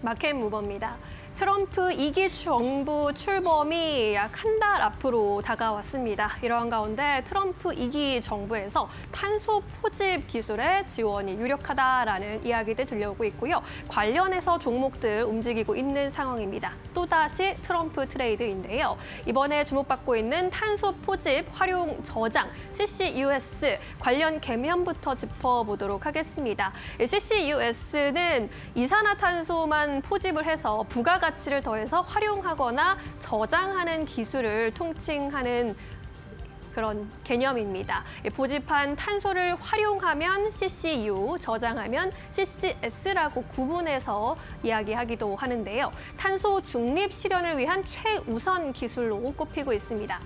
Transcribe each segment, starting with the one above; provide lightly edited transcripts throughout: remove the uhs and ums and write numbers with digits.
마켓 무버입니다. 트럼프 2기 정부 출범이 약 한 달 앞으로 다가왔습니다. 이러한 가운데 트럼프 2기 정부에서 탄소 포집 기술의 지원이 유력하다라는 이야기들 들려오고 있고요. 관련해서 종목들 움직이고 있는 상황입니다. 또다시 트럼프 트레이드인데요. 이번에 주목받고 있는 탄소 포집 활용 저장 CCUS 관련 개념부터 짚어보도록 하겠습니다. CCUS는 이산화탄소만 포집을 해서 부가가치를 더해서 활용하거나 저장하는 기술을 통칭하는 그런 개념입니다. 포집한 탄소를 활용하면 CCU, 저장하면 CCS라고 구분해서 이야기하기도 하는데요. 탄소 중립 실현을 위한 최우선 기술로 꼽히고 있습니다.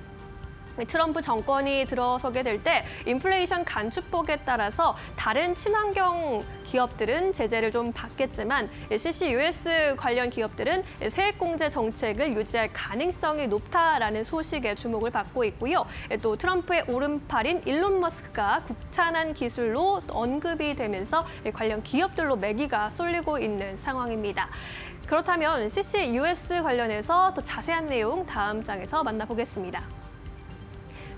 트럼프 정권이 들어서게 될 때 인플레이션 감축법에 따라서 다른 친환경 기업들은 제재를 좀 받겠지만 CCUS 관련 기업들은 세액공제 정책을 유지할 가능성이 높다라는 소식에 주목을 받고 있고요. 또 트럼프의 오른팔인 일론 머스크가 국산한 기술로 언급이 되면서 관련 기업들로 매기가 쏠리고 있는 상황입니다. 그렇다면 CCUS 관련해서 더 자세한 내용 다음 장에서 만나보겠습니다.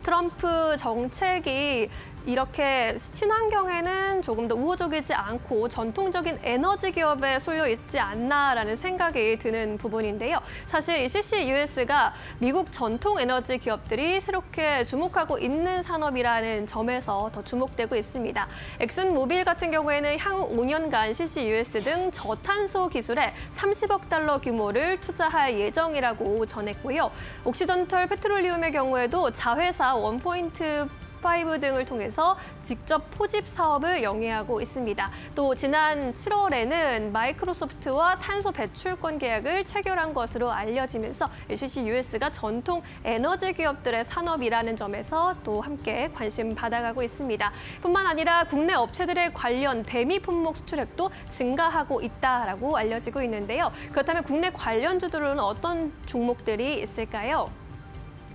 트럼프 정책이 이렇게 친환경에는 조금 더 우호적이지 않고 전통적인 에너지 기업에 쏠려 있지 않나라는 생각이 드는 부분인데요. 사실 이 CCUS가 미국 전통 에너지 기업들이 새롭게 주목하고 있는 산업이라는 점에서 더 주목되고 있습니다. 엑슨모빌 같은 경우에는 향후 5년간 CCUS 등 저탄소 기술에 30억 달러 규모를 투자할 예정이라고 전했고요. 옥시전털 페트롤리움의 경우에도 자회사 원포인트 5 등을 통해서 직접 포집 사업을 영위하고 있습니다. 또 지난 7월에는 마이크로소프트와 탄소 배출권 계약을 체결한 것으로 알려지면서 CCUS가 전통 에너지 기업들의 산업이라는 점에서 또 함께 관심 받아가고 있습니다. 뿐만 아니라 국내 업체들의 관련 대미 품목 수출액도 증가하고 있다라고 알려지고 있는데요. 그렇다면 국내 관련주들은 어떤 종목들이 있을까요?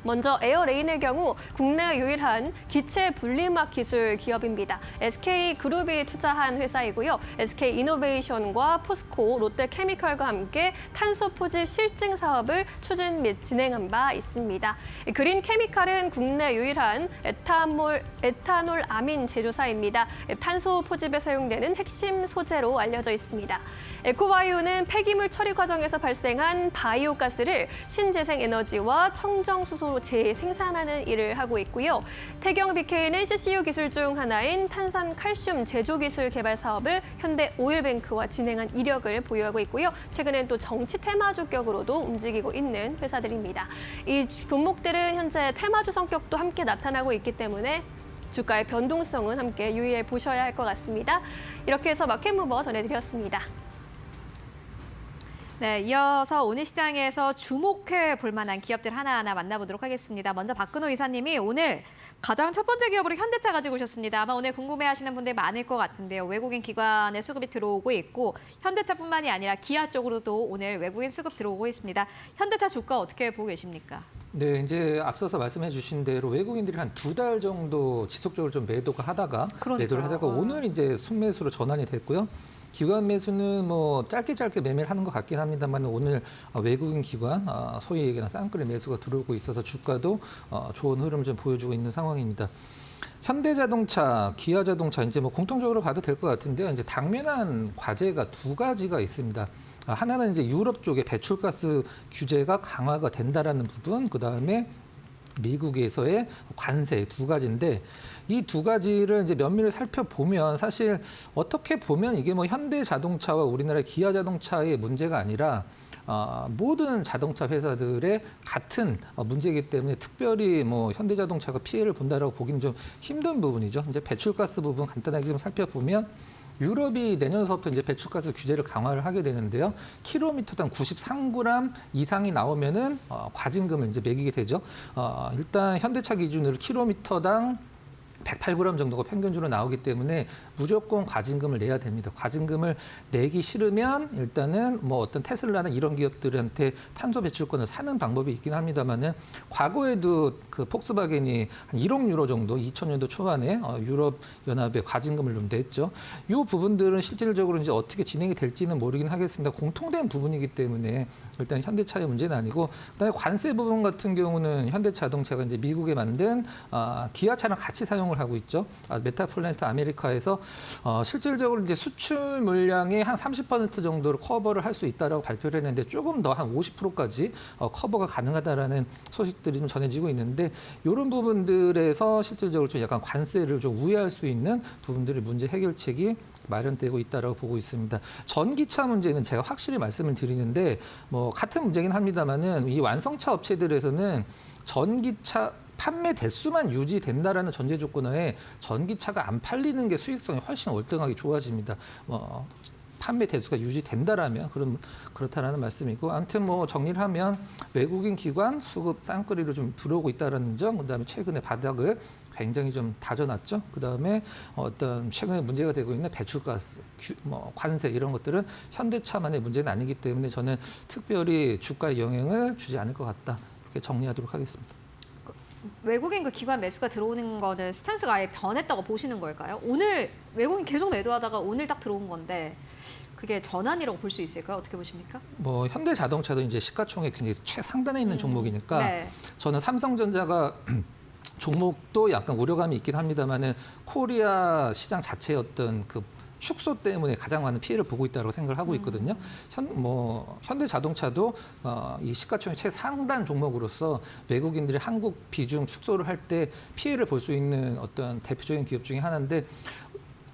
먼저 에어레인의 경우 국내 유일한 기체 분리막 기술 기업입니다. SK그룹이 투자한 회사이고요. SK이노베이션과 포스코, 롯데케미칼과 함께 탄소 포집 실증 사업을 추진 및 진행한 바 있습니다. 그린케미칼은 국내 유일한 에탄올 아민 제조사입니다. 탄소 포집에 사용되는 핵심 소재로 알려져 있습니다. 에코바이오는 폐기물 처리 과정에서 발생한 바이오가스를 신재생 에너지와 청정수소로 재생산하는 일을 하고 있고요. 태경 BK는 CCU 기술 중 하나인 탄산 칼슘 제조 기술 개발 사업을 현대 오일뱅크와 진행한 이력을 보유하고 있고요. 최근엔 또 정치 테마주 격으로도 움직이고 있는 회사들입니다. 이 종목들은 현재 테마주 성격도 함께 나타나고 있기 때문에 주가의 변동성은 함께 유의해 보셔야 할 것 같습니다. 이렇게 해서 마켓무버 전해드렸습니다. 네, 이어서 오늘 시장에서 주목해 볼 만한 기업들 하나하나 만나보도록 하겠습니다. 먼저 박근호 이사님이 오늘 가장 첫 번째 기업으로 현대차 가지고 오셨습니다. 아마 오늘 궁금해하시는 분들 많을 것 같은데요. 외국인 기관의 수급이 들어오고 있고 현대차뿐만이 아니라 기아 쪽으로도 오늘 외국인 수급 들어오고 있습니다. 현대차 주가 어떻게 보고 계십니까? 네, 이제 앞서서 말씀해 주신 대로 외국인들이 한 2달 정도 지속적으로 좀 매도를 하다가 오늘 이제 순매수로 전환이 됐고요. 기관 매수는 뭐 짧게 매매를 하는 것 같긴 합니다만 오늘 외국인 기관 소위 얘기하는 쌍끌이 매수가 들어오고 있어서 주가도 좋은 흐름을 좀 보여주고 있는 상황입니다. 현대자동차, 기아자동차 이제 뭐 공통적으로 봐도 될 것 같은데요. 이제 당면한 과제가 두 가지가 있습니다. 하나는 이제 유럽 쪽에 배출가스 규제가 강화가 된다라는 부분, 그 다음에 미국에서의 관세 두 가지인데 이 두 가지를 이제 면밀히 살펴보면 사실 어떻게 보면 이게 뭐 현대자동차와 우리나라의 기아자동차의 문제가 아니라 모든 자동차 회사들의 같은 문제이기 때문에 특별히 뭐 현대자동차가 피해를 본다라고 보기는 좀 힘든 부분이죠. 이제 배출가스 부분 간단하게 좀 살펴보면 유럽이 내년서부터 이제 배출가스 규제를 강화를 하게 되는데요. 킬로미터당 93g 이상이 나오면은 과징금을 이제 매기게 되죠. 일단 현대차 기준으로 킬로미터당 108g 정도가 평균적으로 나오기 때문에 무조건 과징금을 내야 됩니다. 과징금을 내기 싫으면 일단은 뭐 어떤 테슬라나 이런 기업들한테 탄소 배출권을 사는 방법이 있긴 합니다만은 과거에도 그 폭스바겐이 한 1억 유로 정도 2000년도 초반에 유럽 연합에 과징금을 좀 냈죠. 이 부분들은 실질적으로 이제 어떻게 진행이 될지는 모르긴 하겠습니다. 공통된 부분이기 때문에 일단 현대차의 문제는 아니고 그다음에 관세 부분 같은 경우는 현대자동차가 이제 미국에 만든 기아차랑 같이 사용을 하고 있죠. 메타플랜트 아메리카에서 실질적으로 이제 수출 물량의 한 30% 정도를 커버를 할 수 있다라고 발표를 했는데 조금 더 한 50%까지 커버가 가능하다라는 소식들이 좀 전해지고 있는데 이런 부분들에서 실질적으로 좀 약간 관세를 좀 우회할 수 있는 부분들의 문제 해결책이 마련되고 있다라고 보고 있습니다. 전기차 문제는 제가 확실히 말씀을 드리는데 뭐 같은 문제긴 합니다만은 이 완성차 업체들에서는 전기차 판매 대수만 유지된다라는 전제 조건하에 전기차가 안 팔리는 게 수익성이 훨씬 월등하게 좋아집니다. 판매 대수가 유지된다라면 그렇다라는 말씀이고 아무튼 뭐 정리를 하면 외국인 기관 수급 쌍끌이로 좀 들어오고 있다라는 점, 그다음에 최근에 바닥을 굉장히 좀 다져놨죠. 그다음에 어떤 최근에 문제가 되고 있는 배출가스, 관세 이런 것들은 현대차만의 문제는 아니기 때문에 저는 특별히 주가에 영향을 주지 않을 것 같다. 이렇게 정리하도록 하겠습니다. 외국인 그 기관 매수가 들어오는 거는 스탠스가 아예 변했다고 보시는 걸까요? 오늘 외국인 계속 매도하다가 오늘 딱 들어온 건데 그게 전환이라고 볼 수 있을까요? 어떻게 보십니까? 뭐 현대자동차도 이제 시가총액 굉장히 최상단에 있는 종목이니까 네. 저는 삼성전자가 종목도 약간 우려감이 있긴 합니다만은 코리아 시장 자체의 어떤 그 축소 때문에 가장 많은 피해를 보고 있다고 생각을 하고 있거든요. 현대자동차도 이 시가총액 최상단 종목으로서 외국인들이 한국 비중 축소를 할 때 피해를 볼 수 있는 어떤 대표적인 기업 중에 하나인데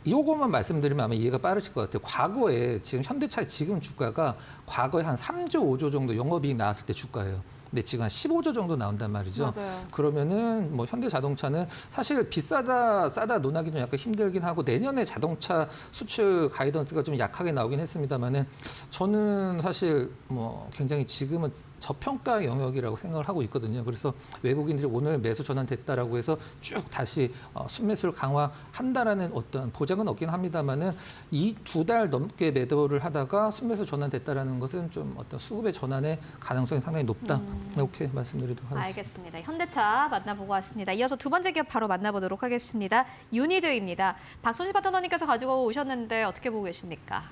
이것만 말씀드리면 아마 이해가 빠르실 것 같아요. 과거에 지금 현대차의 지금 주가가 과거에 한 3조, 5조 정도 영업이익 나왔을 때 주가예요. 근데 지금 한 15조 정도 나온단 말이죠. 맞아요. 그러면은 뭐 현대자동차는 사실 비싸다 싸다 논하기 좀 약간 힘들긴 하고 내년에 자동차 수출 가이던스가 좀 약하게 나오긴 했습니다만은 저는 사실 뭐 굉장히 지금은 저평가 영역이라고 생각을 하고 있거든요. 그래서 외국인들이 오늘 매수 전환됐다라고 해서 쭉 다시 순매수를 강화한다라는 어떤 보장은 없긴 합니다만은 이 2달 넘게 매도를 하다가 순매수 전환됐다라는 것은 좀 어떤 수급의 전환의 가능성이 상당히 높다. 이렇게 말씀드리도록 하겠습니다. 알겠습니다. 현대차 만나보고 왔습니다. 이어서 두 번째 기업 바로 만나보도록 하겠습니다. 유니드입니다. 박선희 파트너님께서 가지고 오셨는데 어떻게 보고 계십니까?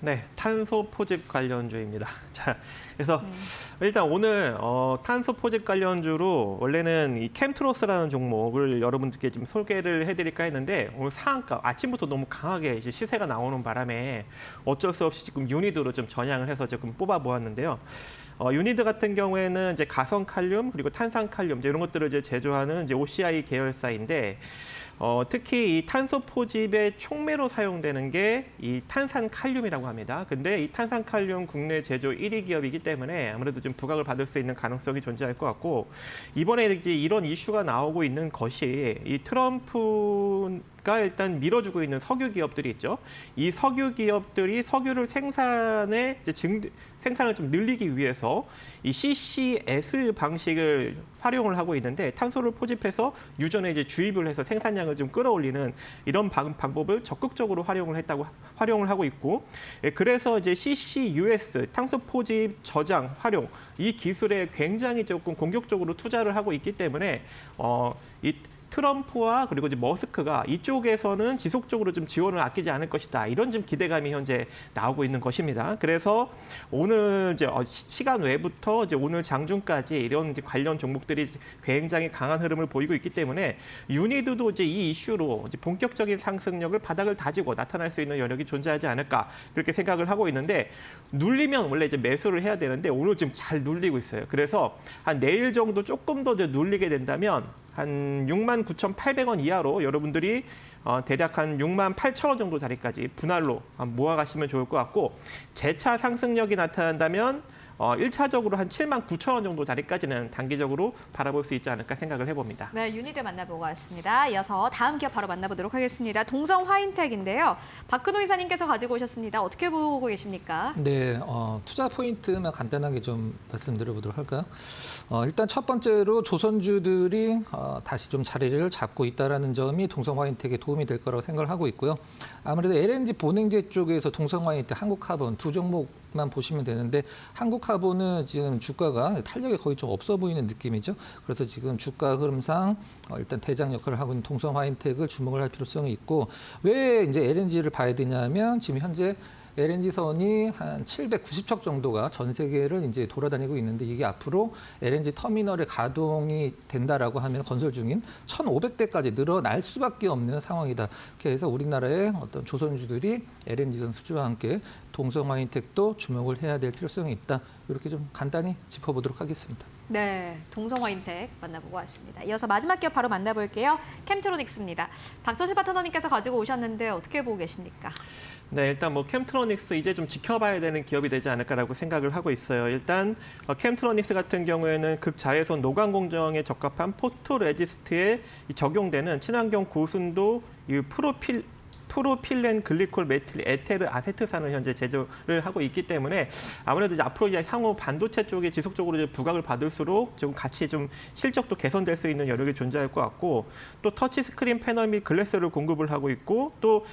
네, 탄소 포집 관련주입니다. 자, 그래서 일단 오늘 탄소 포집 관련주로 원래는 이 캠트로스라는 종목을 여러분들께 좀 소개를 해드릴까 했는데 오늘 상한가 아침부터 너무 강하게 이제 시세가 나오는 바람에 어쩔 수 없이 지금 유니드로 좀 전향을 해서 조금 뽑아 보았는데요. 유니드 같은 경우에는 이제 가성 칼륨 그리고 탄산 칼륨 이런 것들을 이제 제조하는 이제 OCI 계열사인데. 특히 이 탄소 포집의 촉매로 사용되는 게 이 탄산 칼륨이라고 합니다. 근데 이 탄산 칼륨 국내 제조 1위 기업이기 때문에 아무래도 좀 부각을 받을 수 있는 가능성이 존재할 것 같고 이번에 이제 이런 이슈가 나오고 있는 것이 이 트럼프가 일단 밀어주고 있는 석유 기업들이 있죠. 이 석유 기업들이 석유를 생산을 좀 늘리기 위해서 이 CCS 방식을 활용을 하고 있는데 탄소를 포집해서 유전에 이제 주입을 해서 생산량을 좀 끌어올리는 이런 방법을 적극적으로 활용을 하고 있고 그래서 이제 CCUS 탄소 포집 저장 활용 이 기술에 굉장히 조금 공격적으로 투자를 하고 있기 때문에 이 트럼프와 그리고 이제 머스크가 이쪽에서는 지속적으로 좀 지원을 아끼지 않을 것이다. 이런 좀 기대감이 현재 나오고 있는 것입니다. 그래서 오늘 이제 시간 외부터 이제 오늘 장중까지 이런 이제 관련 종목들이 굉장히 강한 흐름을 보이고 있기 때문에 유니드도 이제 이 이슈로 이제 본격적인 상승력을 바닥을 다지고 나타날 수 있는 여력이 존재하지 않을까 그렇게 생각을 하고 있는데 눌리면 원래 이제 매수를 해야 되는데 오늘 지금 잘 눌리고 있어요. 그래서 한 내일 정도 조금 더 이제 눌리게 된다면 한 69,800원 이하로 여러분들이 대략 한 68,000원 정도 자리까지 분할로 모아가시면 좋을 것 같고 재차 상승력이 나타난다면 1차적으로 한 79,000원 정도 자리까지는 단기적으로 바라볼 수 있지 않을까 생각을 해봅니다. 네, 유니드 만나보고 왔습니다. 이어서 다음 기업 바로 만나보도록 하겠습니다. 동성 화인텍인데요. 박근호 이사님께서 가지고 오셨습니다. 어떻게 보고 계십니까? 네, 투자 포인트만 간단하게 좀 말씀드려보도록 할까요? 일단 첫 번째로 조선주들이 다시 좀 자리를 잡고 있다는 점이 동성 화인텍에 도움이 될 거라고 생각을 하고 있고요. 아무래도 LNG 본행제 쪽에서 동성 화인텍, 한국카본 두 종목만 보시면 되는데 한국카본은 지금 주가가 탄력이 거의 좀 없어 보이는 느낌이죠. 그래서 지금 주가 흐름상 일단 대장 역할을 하고 있는 동성 화인텍을 주목을 할 필요성이 있고 왜 이제 LNG를 봐야 되냐면 지금 현재 LNG선이 한 790척 정도가 전 세계를 이제 돌아다니고 있는데 이게 앞으로 LNG 터미널의 가동이 된다라고 하면 건설 중인 1,500대까지 늘어날 수밖에 없는 상황이다. 그래서 우리나라의 어떤 조선주들이 LNG선 수주와 함께 동성 화인텍도 주목을 해야 될 필요성이 있다. 이렇게 좀 간단히 짚어보도록 하겠습니다. 네, 동성 화인텍 만나보고 왔습니다. 이어서 마지막 기업 바로 만나볼게요. 캠트로닉스입니다. 박정실 파트너님께서 가지고 오셨는데 어떻게 보고 계십니까? 네, 일단 뭐 캠트로닉스 이제 좀 지켜봐야 되는 기업이 되지 않을까라고 생각을 하고 있어요. 일단 캠트로닉스 같은 경우에는 극자외선 노광 공정에 적합한 포토레지스트에 적용되는 친환경 고순도 이 프로필렌 글리콜 메틸 에테르 아세트산을 현재 제조를 하고 있기 때문에 아무래도 이제 앞으로 이제 향후 반도체 쪽에 지속적으로 이제 부각을 받을수록 좀 같이 좀 실적도 개선될 수 있는 여력이 존재할 것 같고 또 터치 스크린 패널 및 글래스를 공급을 하고 있고 또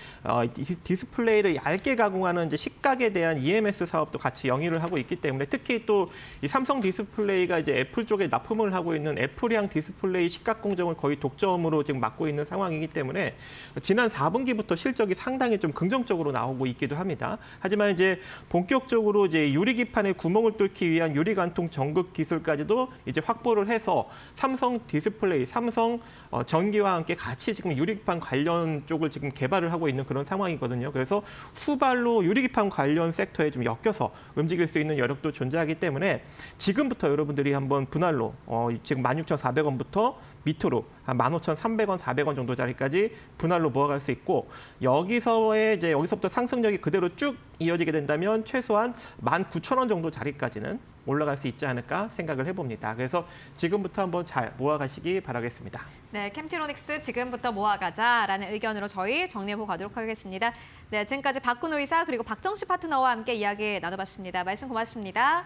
디스플레이를 얇게 가공하는 이제 식각에 대한 EMS 사업도 같이 영위를 하고 있기 때문에 특히 또 이 삼성 디스플레이가 이제 애플 쪽에 납품을 하고 있는 애플향 디스플레이 식각 공정을 거의 독점으로 지금 맡고 있는 상황이기 때문에 지난 4분기부터 실적이 상당히 좀 긍정적으로 나오고 있기도 합니다. 하지만 이제 본격적으로 이제 유리기판에 구멍을 뚫기 위한 유리관통 전극 기술까지도 이제 확보를 해서 삼성 디스플레이, 삼성 전기와 함께 같이 지금 유리기판 관련 쪽을 지금 개발을 하고 있는 그런 상황이거든요. 그래서 후발로 유리기판 관련 섹터에 좀 엮여서 움직일 수 있는 여력도 존재하기 때문에 지금부터 여러분들이 한번 분할로 지금 16,400원부터 밑으로 한 15,300원, 400원 정도 자리까지 분할로 모아갈 수 있고 여기서부터 상승력이 그대로 쭉 이어지게 된다면 최소한 19,000원 정도 자리까지는 올라갈 수 있지 않을까 생각을 해봅니다. 그래서 지금부터 한번 잘 모아가시기 바라겠습니다. 네, 캠트로닉스 지금부터 모아가자라는 의견으로 저희 정리해보고 가도록 하겠습니다. 네, 지금까지 박근호 이사 그리고 박정식 파트너와 함께 이야기 나눠봤습니다. 말씀 고맙습니다.